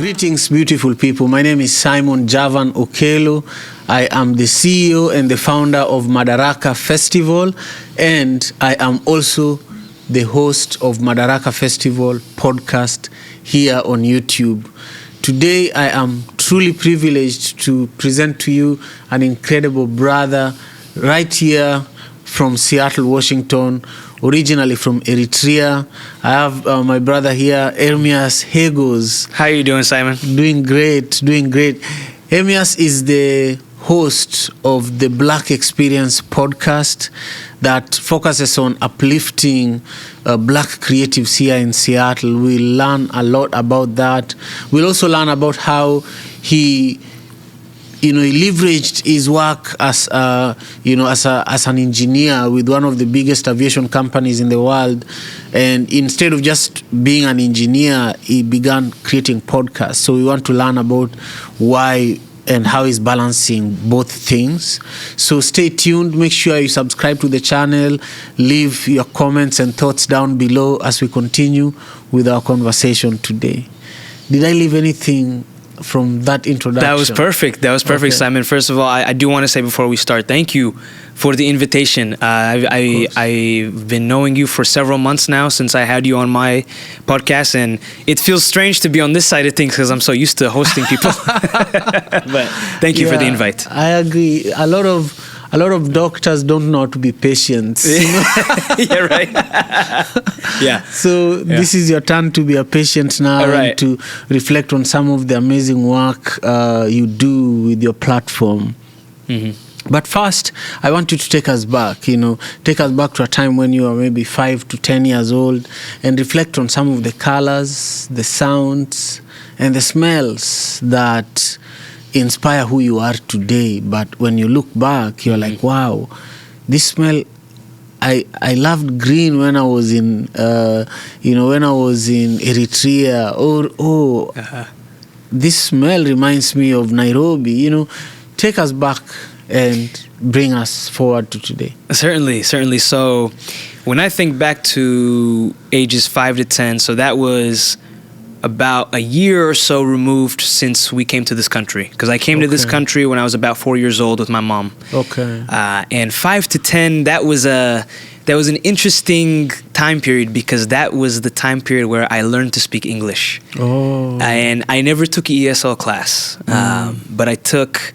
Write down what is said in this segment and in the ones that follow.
Greetings, beautiful people. My name is Simon Javan Okelo. I am the CEO and the founder of Madaraka Festival, and I am also the host of Madaraka Festival Podcast here on YouTube. Today, I am truly privileged to present to you an incredible brother right here from Seattle, Washington, originally from Eritrea. I have my brother here, Elmius Hegos. How are you doing, Simon? Doing great. Ermias is the host of the Black Experience podcast that focuses on uplifting Black creatives here in Seattle. We'll learn a lot about that. We'll also learn about how he leveraged his work as an engineer with one of the biggest aviation companies in the world, and instead of just being an engineer, he began creating podcasts. So we want to learn about why and how he's balancing both things. So stay tuned. Make sure you subscribe to the channel. Leave your comments and thoughts down below as we continue with our conversation today. Did I leave anything from that introduction? That was perfect. Okay. Simon. First of all, I do want to say before we start, thank you for the invitation. I've been knowing you for several months now since I had you on my podcast, and it feels strange to be on this side of things because I'm so used to hosting people. But thank you for the invite. I agree. A lot of doctors don't know how to be patient. Yeah, right. Yeah. So this is your turn to be a patient now, and to reflect on some of the amazing work you do with your platform. Mm-hmm. But first, I want you to take us back to a time when you were maybe 5 to 10 years old, and reflect on some of the colors, the sounds, and the smells that inspire who you are today. But when you look back, you're like, wow, this smell. I loved green when I was in Eritrea, this smell reminds me of Nairobi. Take us back and bring us forward to today. Certainly. So when I think back to ages 5 to 10, so that was about a year or so removed since we came to this country, because I came to this country when I was about 4 years old with my mom. Okay. And 5 to 10, that was an interesting time period, because that was the time period where I learned to speak English. Oh. And I never took an ESL class, but I took.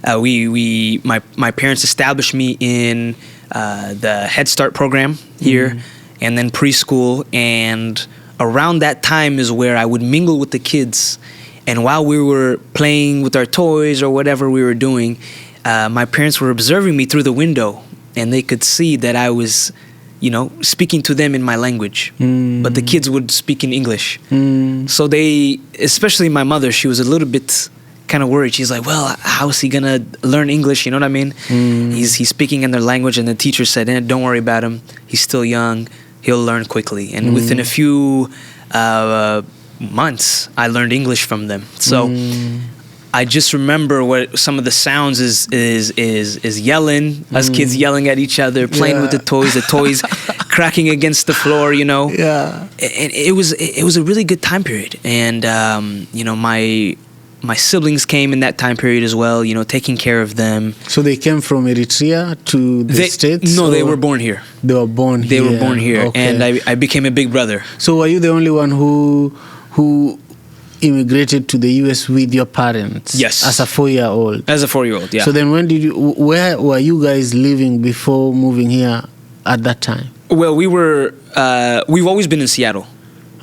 My parents established me in the Head Start program here, and then preschool, and around that time is where I would mingle with the kids. And while we were playing with our toys or whatever we were doing, my parents were observing me through the window, and they could see that I was, speaking to them in my language, but the kids would speak in English. So they, especially my mother, she was a little bit kind of worried. She's like, well, how's he gonna learn English? You know what I mean? He's speaking in their language, and the teacher said, don't worry about him. He's still young. He'll learn quickly. And within a few months, I learned English from them. So I just remember what some of the sounds is yelling, us kids yelling at each other, playing with the toys cracking against the floor, Yeah. And it was a really good time period. And my siblings came in that time period as well, taking care of them. So they came from Eritrea to the States? No, they were born here. They were born here. Okay. And I became a big brother. So were you the only one who immigrated to the U.S. with your parents? Yes. As a 4-year-old? As a 4-year-old, yeah. So then where were you guys living before moving here at that time? Well, we've always been in Seattle.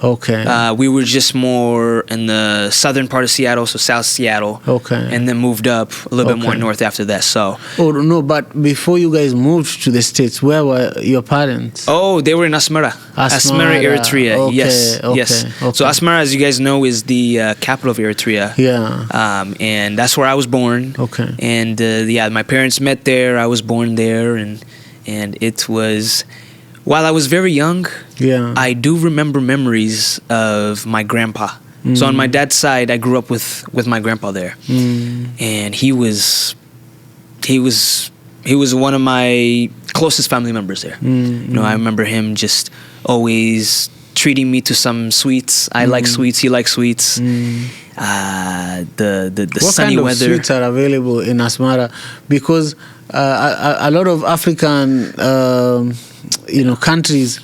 Okay. We were just more in the southern part of Seattle, so South Seattle. Okay. And then moved up a little bit more north after that. So. Oh no! But before you guys moved to the States, where were your parents? Oh, they were in Asmara. Asmara, Eritrea. Okay. Yes. Okay. So Asmara, as you guys know, is the capital of Eritrea. Yeah. And that's where I was born. Okay. And my parents met there. I was born there, and it was. While I was very young, I do remember memories of my grandpa. So on my dad's side, I grew up with my grandpa there, and he was one of my closest family members there. I remember him just always treating me to some sweets. I like sweets. He likes sweets. The what sunny kind of weather. sweets are available in Asmara? Because a lot of African countries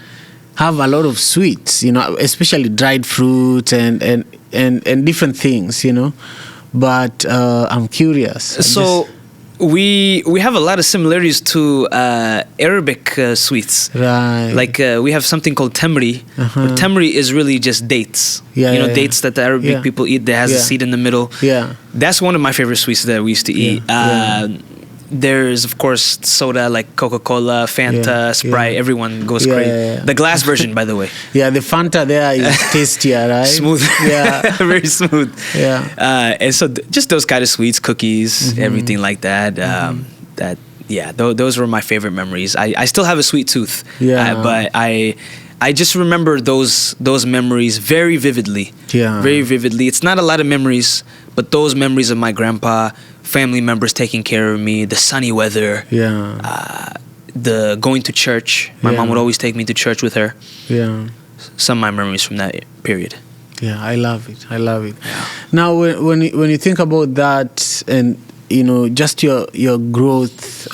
have a lot of sweets, especially dried fruit and different things, But I'm curious. So we have a lot of similarities to Arabic sweets. Right. Like we have something called temri. But temri is really just dates. Dates that the Arabic people eat that has a seed in the middle. Yeah. That's one of my favorite sweets that we used to eat. There's, of course, soda like Coca-Cola, Fanta, Sprite. Everyone goes crazy. The glass version, by the way. Yeah, the Fanta there is tastier, right? Smooth. Yeah. Very smooth. Yeah. And so just those kind of sweets, cookies, everything like that. Those were my favorite memories. I still have a sweet tooth. Yeah. But I just remember those memories very vividly. Yeah. Very vividly. It's not a lot of memories, but those memories of my grandpa, family members taking care of me, the sunny weather, the going to church. My mom would always take me to church with her. Yeah. Some of my memories from that period. Yeah, I love it. Yeah. Now, when you think about that, and just your growth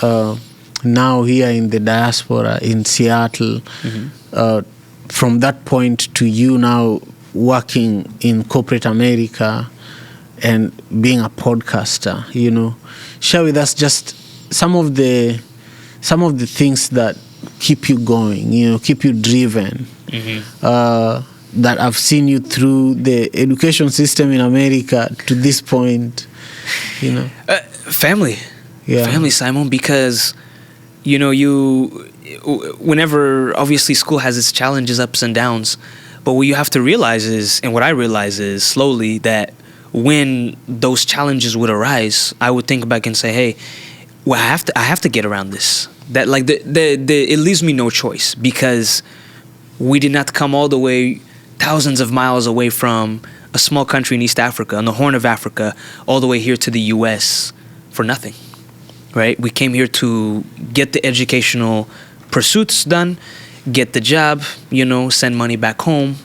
now here in the diaspora in Seattle, from that point to you now working in corporate America and being a podcaster, share with us just some of the things that keep you going, keep you driven. That I've seen you through the education system in America to this point, Family. Yeah. Family, Simon, because, whenever, obviously, school has its challenges, ups and downs, but what you have to realize is, and what I realize is slowly, that when those challenges would arise, I would think back and say, hey, well, I have to get around this. That, like, it leaves me no choice, because we did not come all the way thousands of miles away from a small country in East Africa, on the Horn of Africa, all the way here to the U.S. for nothing, right? We came here to get the educational pursuits done, get the job, send money back home,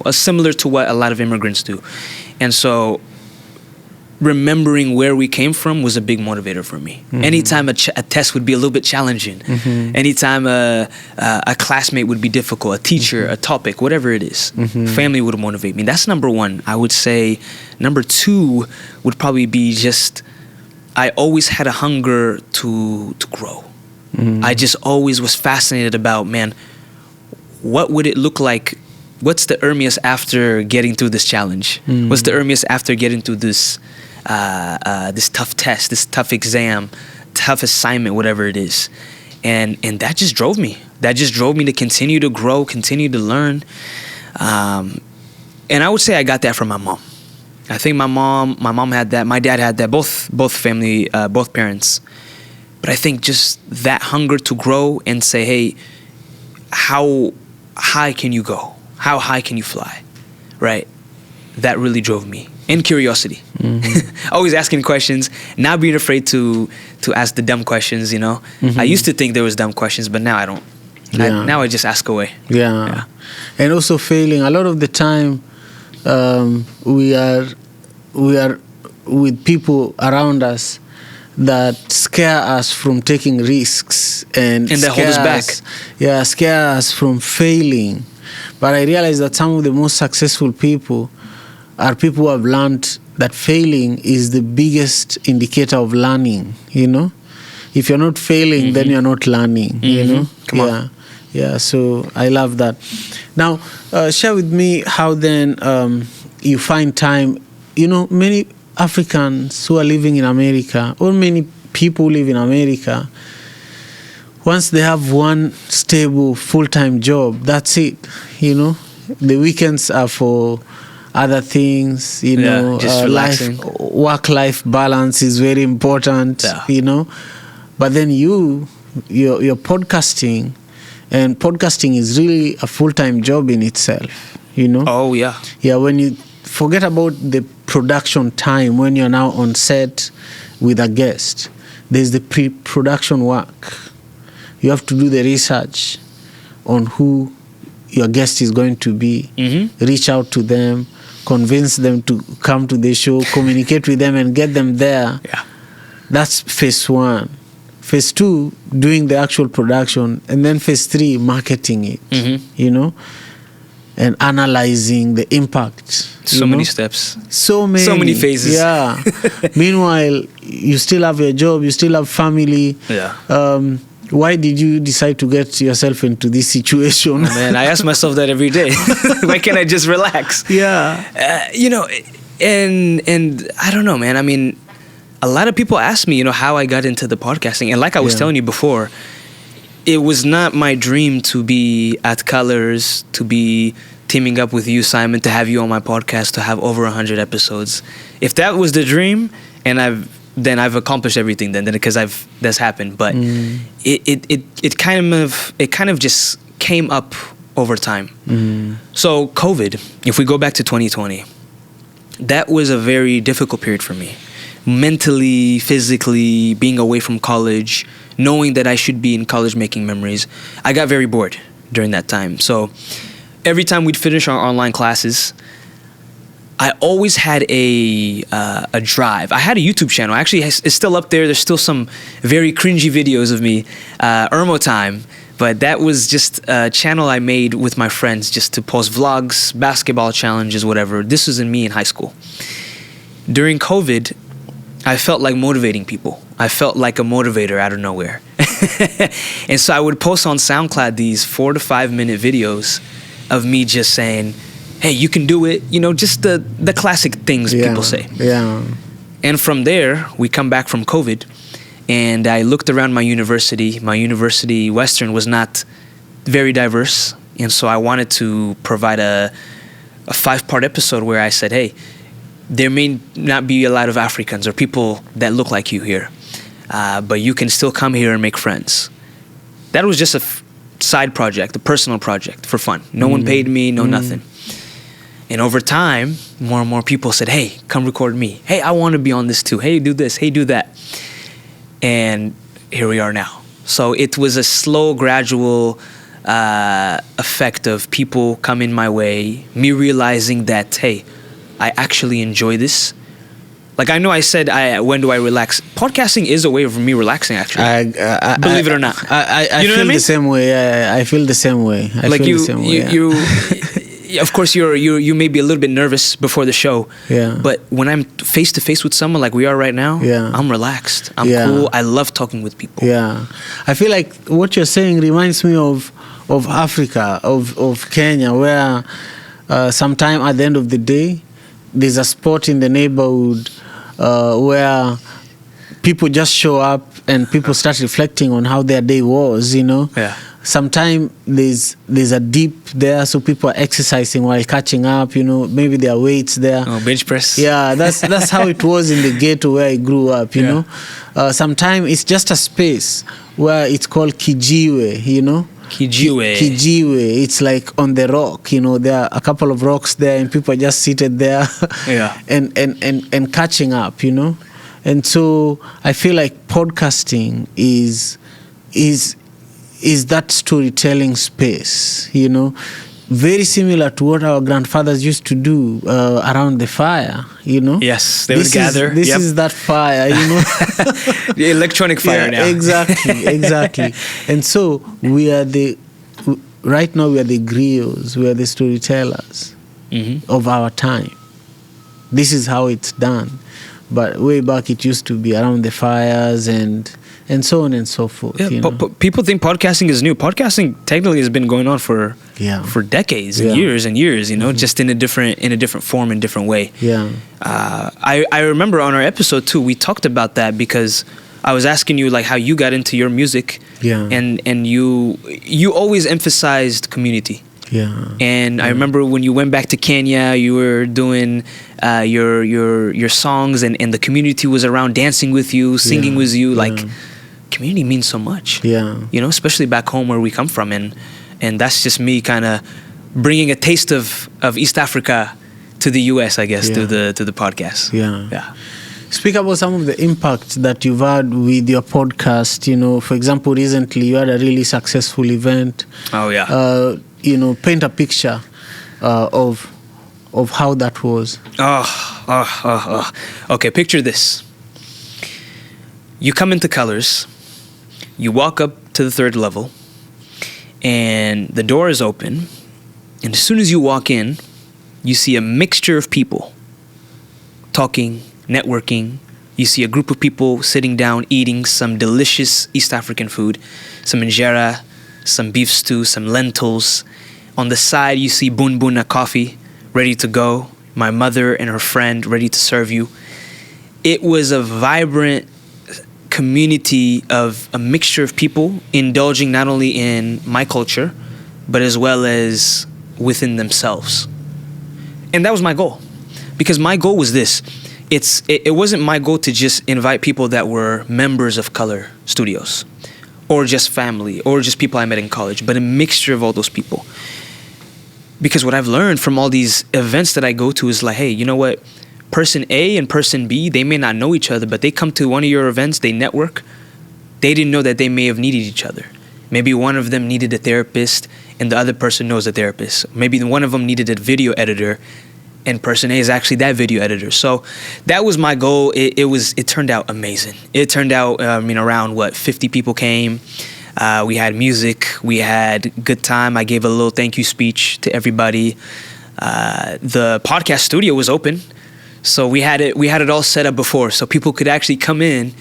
similar to what a lot of immigrants do. And so remembering where we came from was a big motivator for me. Anytime a test would be a little bit challenging, anytime a classmate would be difficult, a teacher, a topic, whatever it is, family would motivate me. That's number one. I would say number two would probably be just, I always had a hunger to grow. I just always was fascinated about, man, what would it look like? What's the Ermias after getting through this challenge? What's the Ermias after getting through this tough test, this tough exam, tough assignment, whatever it is? And that just drove me. That just drove me to continue to grow, continue to learn. And I would say I got that from my mom. I think my mom had that, my dad had that, both family, both parents. But I think just that hunger to grow and say, hey, how high can you go? How high can you fly? Right? That really drove me. And curiosity. Always asking questions, not being afraid to ask the dumb questions, I used to think there was dumb questions, but now I don't. Now I just ask away. Yeah. And also failing. A lot of the time, we are with people around us that scare us from taking risks and that hold us back. Scare us from failing. But I realize that some of the most successful people are people who have learned that failing is the biggest indicator of learning, If you're not failing, then you're not learning, Come on. Yeah, so I love that. Now, share with me how then you find time. Many Africans who are living in America, or many people who live in America, once they have one stable full-time job, that's it. The weekends are for other things. Just relaxing. Work-life balance is very important. But then you're podcasting, and podcasting is really a full-time job in itself. Oh yeah. Yeah, when you forget about the production time, when you're now on set with a guest, there's the pre-production work. You have to do the research on who your guest is going to be, reach out to them, convince them to come to the show, communicate with them and get them there. Yeah. That's phase 1. Phase 2, doing the actual production. And then phase 3, marketing it, you know, and analyzing the impact. So many steps. So many phases. Yeah. Meanwhile, you still have your job, you still have family. Yeah. Why did you decide to get yourself into this situation? Oh, man, I ask myself that every day. Why can't I just relax? Yeah. You know, and I don't know, man. I mean, a lot of people ask me, you know, how I got into the podcasting. And like I was telling you before, it was not my dream to be at Colors, to be teaming up with you, Simon, to have you on my podcast, to have over 100 episodes. If that was the dream, and I've accomplished everything then because that's happened. But it kind of just came up over time. So COVID, if we go back to 2020, that was a very difficult period for me. Mentally, physically, being away from college, knowing that I should be in college making memories. I got very bored during that time. So every time we'd finish our online classes, I always had a drive. I had a YouTube channel. Actually, it's still up there. There's still some very cringy videos of me, Ermo time. But that was just a channel I made with my friends just to post vlogs, basketball challenges, whatever. This was in me in high school. During COVID, I felt like motivating people. I felt like a motivator out of nowhere. And so I would post on SoundCloud these 4 to 5 minute videos of me just saying, hey, you can do it. You know, just the classic things people say. Yeah. And from there, we come back from COVID, and I looked around my university. My university, Western, was not very diverse. And so I wanted to provide a 5-part episode where I said, hey, there may not be a lot of Africans or people that look like you here, but you can still come here and make friends. That was just a side project, a personal project for fun. No one paid me, nothing. And over time, more and more people said, hey, come record me. Hey, I want to be on this too. Hey, do this. Hey, do that. And here we are now. So it was a slow, gradual effect of people coming my way, me realizing that, hey, I actually enjoy this. Like I know I said, when do I relax? Podcasting is a way of me relaxing, actually. Believe it or not. I feel the same way. I feel the same way. Of course, you may be a little bit nervous before the show. Yeah. But when I'm face to face with someone like we are right now, I'm relaxed. I'm cool. I love talking with people. Yeah. I feel like what you're saying reminds me of Africa, of Kenya, where sometime at the end of the day, there's a spot in the neighborhood where people just show up and people start reflecting on how their day was, you know. Yeah. Sometimes there's a dip there, so people are exercising while catching up, you know. Maybe there are weights there. Oh, bench press. Yeah, that's how it was in the ghetto where I grew up, you know. Sometimes it's just a space where it's called Kijiwe, you know. Kijiwe. It's like on the rock, you know. There are a couple of rocks there, and people are just seated there, and catching up, you know. And so I feel like podcasting is that storytelling space, you know, very similar to what our grandfathers used to do around the fire, you know. Yes, they would gather. This is that fire, you know. The electronic fire now. Exactly. And so right now we are the griots, we are the storytellers of our time. This is how it's done. But way back it used to be around the fires and so on and so forth. Yeah, you know? People think podcasting is new. Podcasting technically has been going on for decades and years, you know, just in a different form, in a different way. Yeah. I remember on our episode too, we talked about that because I was asking you like how you got into your music. Yeah. And you always emphasized community. Yeah. And I remember when you went back to Kenya, you were doing your songs and the community was around dancing with you, singing with you. Like community means so much. Yeah. You know, especially back home where we come from, and that's just me kind of bringing a taste of East Africa to the US, I guess, to the podcast. Yeah. Speak about some of the impact that you've had with your podcast. You know, for example, recently you had a really successful event. Oh yeah. paint a picture of how that was. Okay, picture this. You come into Colors, you walk up to the 3rd level, and the door is open, and as soon as you walk in, you see a mixture of people talking, networking. You see a group of people sitting down eating some delicious East African food, some injera, some beef stew, some lentils. On the side, you see bunbuna coffee ready to go. My mother and her friend ready to serve you. It was a vibrant community of a mixture of people indulging not only in my culture, but as well as within themselves. And that was my goal. Because my goal was this. It wasn't my goal to just invite people that were members of Color Studios, or just family, or just people I met in college, but a mixture of all those people. Because what I've learned from all these events that I go to is like, hey, you know what? Person A and person B, they may not know each other, but they come to one of your events, they network. They didn't know that they may have needed each other. Maybe one of them needed a therapist and the other person knows a therapist. Maybe one of them needed a video editor and person A is actually that video editor. So that was my goal. It turned out amazing. It turned out, around 50 people came. We had music. We had good time. I gave a little thank you speech to everybody. The podcast studio was open. So we had it all set up before. So people could actually come in,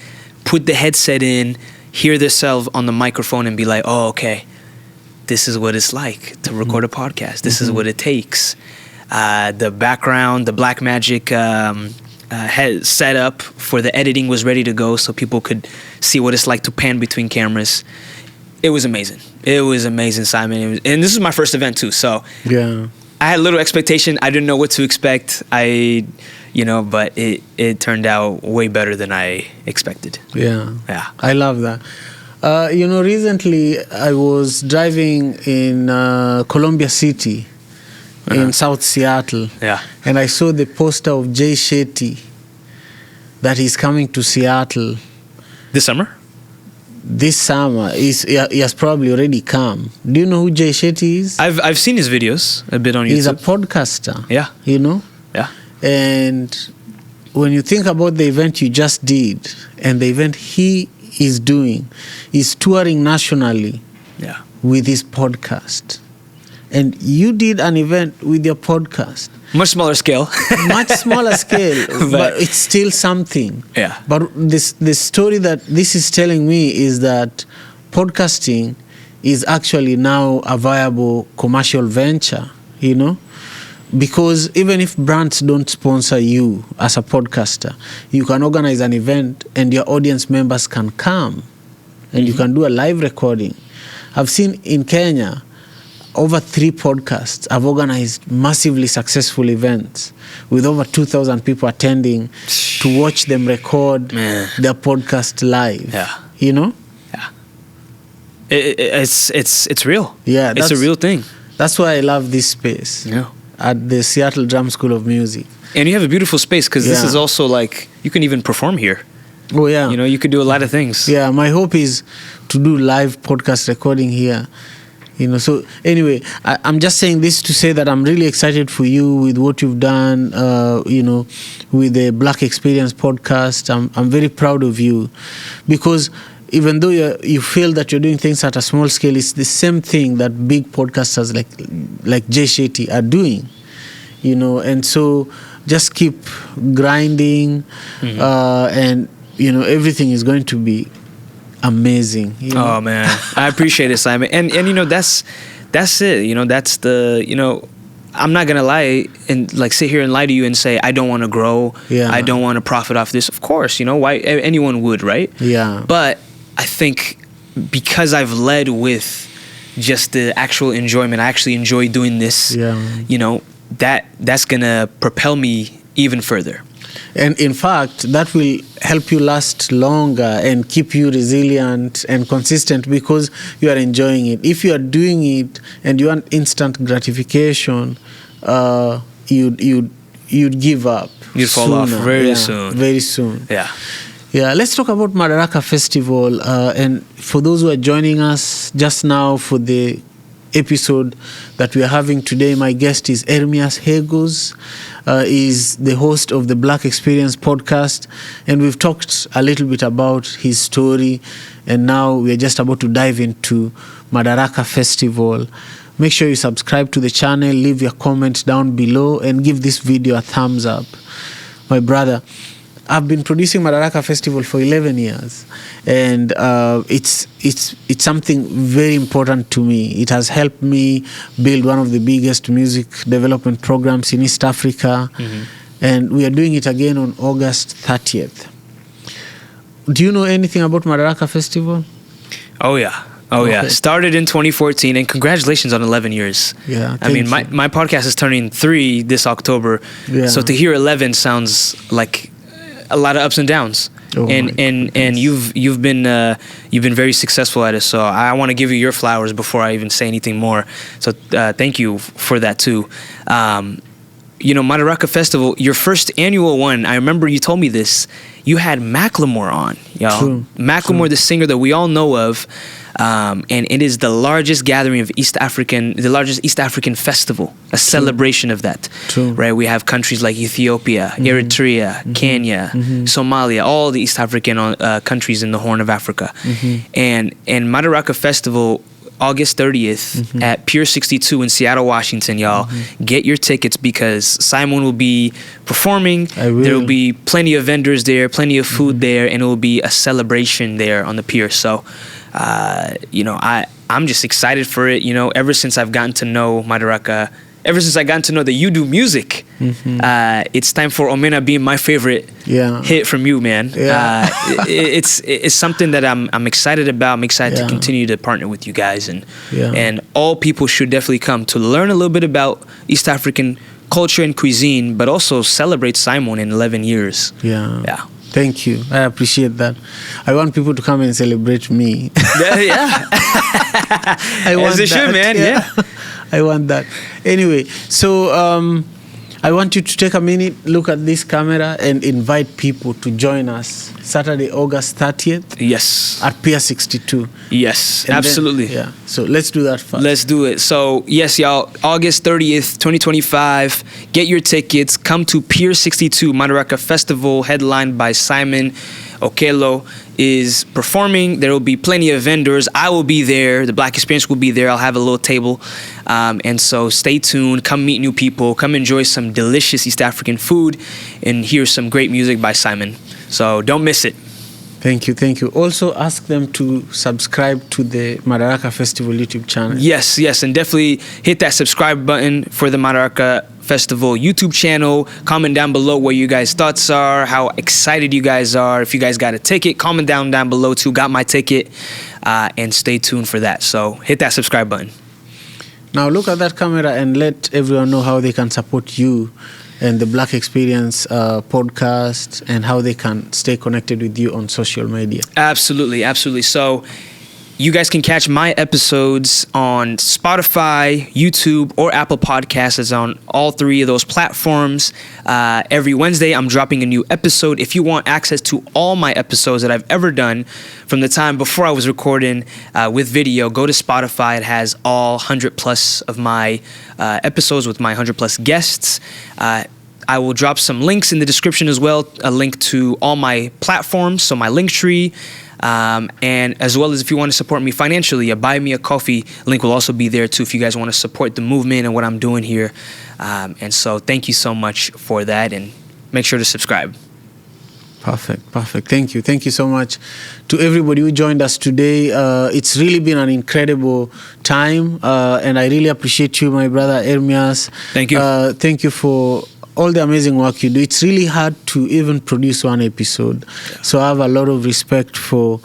put the headset in, hear themselves on the microphone and be like, oh, okay, this is what it's like to record a podcast. This is what it takes. The background, the black magic had set up for the editing was ready to go so people could see what it's like to pan between cameras. It was amazing. It was amazing, Simon. And this is my first event too, so yeah, I had little expectation. I didn't know what to expect. But it turned out way better than I expected. Yeah. I love that. Recently I was driving in Columbia City in South Seattle. Yeah. And I saw the poster of Jay Shetty that he's coming to Seattle. This summer? This summer. He has probably already come. Do you know who Jay Shetty is? I've seen his videos a bit on YouTube. He's a podcaster. Yeah. Yeah. And when you think about the event you just did and the event he is doing, he's touring nationally with his podcast. And you did an event with your podcast. Much smaller scale. Much smaller scale, but it's still something. Yeah. But the story that this is telling me is that podcasting is actually now a viable commercial venture, Because even if brands don't sponsor you as a podcaster, you can organize an event and your audience members can come and you can do a live recording. I've seen in Kenya, over 3 podcasts have organized massively successful events with over 2,000 people attending to watch them record their podcast live. Yeah. Yeah. It's real. Yeah. It's a real thing. That's why I love this space. Yeah. At the Seattle Drum School of Music. And you have a beautiful space because this is also like, you can even perform here. Oh, yeah. You could do a lot of things. Yeah, my hope is to do live podcast recording here. So anyway, I'm just saying this to say that I'm really excited for you with what you've done, with the Black Experience podcast. I'm very proud of you because even though you feel that you're doing things at a small scale, it's the same thing that big podcasters like Jay Shetty are doing, and so just keep grinding, and everything is going to be amazing. Oh man, I appreciate it, Simon. And that's it. That's the I'm not gonna lie and sit here and lie to you and say I don't want to grow. Yeah. I don't want to profit off this. Of course, why anyone would, right? Yeah. But I think because I've led with just the actual enjoyment, I actually enjoy doing this. Yeah. That's gonna propel me even further. And in fact, that will help you last longer and keep you resilient and consistent because you are enjoying it. If you are doing it and you want instant gratification, you'd give up. You'd fall off very soon. Very soon. Yeah. Yeah, let's talk about Madaraka Festival. And for those who are joining us just now for the episode that we are having today. My guest is Elmius Hegos, is the host of the Black Experience Podcast, and we've talked a little bit about his story, and now we are just about to dive into Madaraka Festival. Make sure you subscribe to the channel, leave your comment down below, and give this video a thumbs up. My brother, I've been producing Madaraka Festival for 11 years, and it's something very important to me. It has helped me build one of the biggest music development programs in East Africa, and we are doing it again on August 30th. Do you know anything about Madaraka Festival? Oh, yeah. Oh, okay. Yeah. Started in 2014, and congratulations on 11 years. Yeah, I mean, my podcast is turning 3 this October, so to hear 11 sounds like a lot of ups and downs. And you've been very successful at it, so I want to give you your flowers before I even say anything more. So thank you for that too. Madaraka Festival, your first annual one, I remember you told me this, you had Macklemore on, y'all. True. Macklemore, the singer that we all know of, and it is the largest gathering of the largest East African festival, a celebration of that. True. Right? We have countries like Ethiopia, Eritrea, Kenya, Somalia, all the East African countries in the Horn of Africa. And Madaraka Festival, August 30th at Pier 62 in Seattle, Washington, y'all. Get your tickets because Simon will be performing. There will be plenty of vendors there, plenty of food there, and it will be a celebration there on the pier. So, I'm just excited for it. Ever since I've gotten to know Madaraka, ever since I got to know that you do music, it's time for Omena being my favorite hit from you, man. Yeah. It's something that I'm excited about. I'm excited to continue to partner with you guys, and all people should definitely come to learn a little bit about East African culture and cuisine, but also celebrate Simon in 11 years. Yeah. Thank you. I appreciate that. I want people to come and celebrate me. Yeah. I want As they should, man. Yeah. I want that. Anyway, so I want you to take a minute, look at this camera, and invite people to join us Saturday, August 30th. Yes. At Pier 62. Yes, and absolutely. Then, so let's do that first. Let's do it. So, yes, y'all, August 30th, 2025. Get your tickets. Come to Pier 62 Madaraka Festival, headlined by Javan Okelo is performing. There will be plenty of vendors. I will be there. The Black Experience will be there. I'll have a little table. And so stay tuned. Come meet new people. Come enjoy some delicious East African food and hear some great music by Simon. So don't miss it. Thank you. Also ask them to subscribe to the Madaraka Festival YouTube channel. Yes. And definitely hit that subscribe button for the Madaraka Festival YouTube channel. Comment down below what you guys' thoughts are, how excited you guys are. If you guys got a ticket, comment down below too. Got my ticket. And stay tuned for that. So hit that subscribe button. Now look at that camera and let everyone know how they can support you and the Black Experience podcast, and how they can stay connected with you on social media. Absolutely. So you guys can catch my episodes on Spotify, YouTube, or Apple Podcasts. It's on all 3 of those platforms. Every Wednesday, I'm dropping a new episode. If you want access to all my episodes that I've ever done from the time before I was recording with video, go to Spotify. It has all 100 plus of my episodes with my 100 plus guests. I will drop some links in the description as well, a link to all my platforms, so my Linktree, and as well as if you want to support me financially, a Buy Me a Coffee link will also be there too if you guys want to support the movement and what I'm doing here. And so thank you so much for that, and make sure to subscribe. Perfect. Thank you so much to everybody who joined us today. It's really been an incredible time, and I really appreciate you, my brother Ermias. Thank you. Thank you for all the amazing work you do. It's really hard to even produce one episode. Yeah. So I have a lot of respect for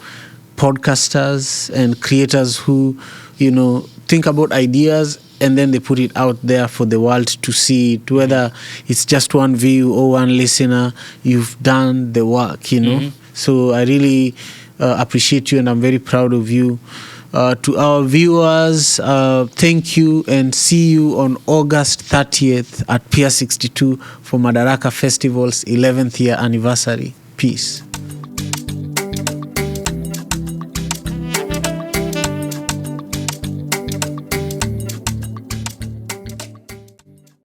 podcasters and creators who, think about ideas and then they put it out there for the world to see it, whether it's just one view or one listener. You've done the work, So I really appreciate you, and I'm very proud of you. To our viewers, thank you, and see you on August 30th at Pier 62 for Madaraka Festival's 11th year anniversary. Peace.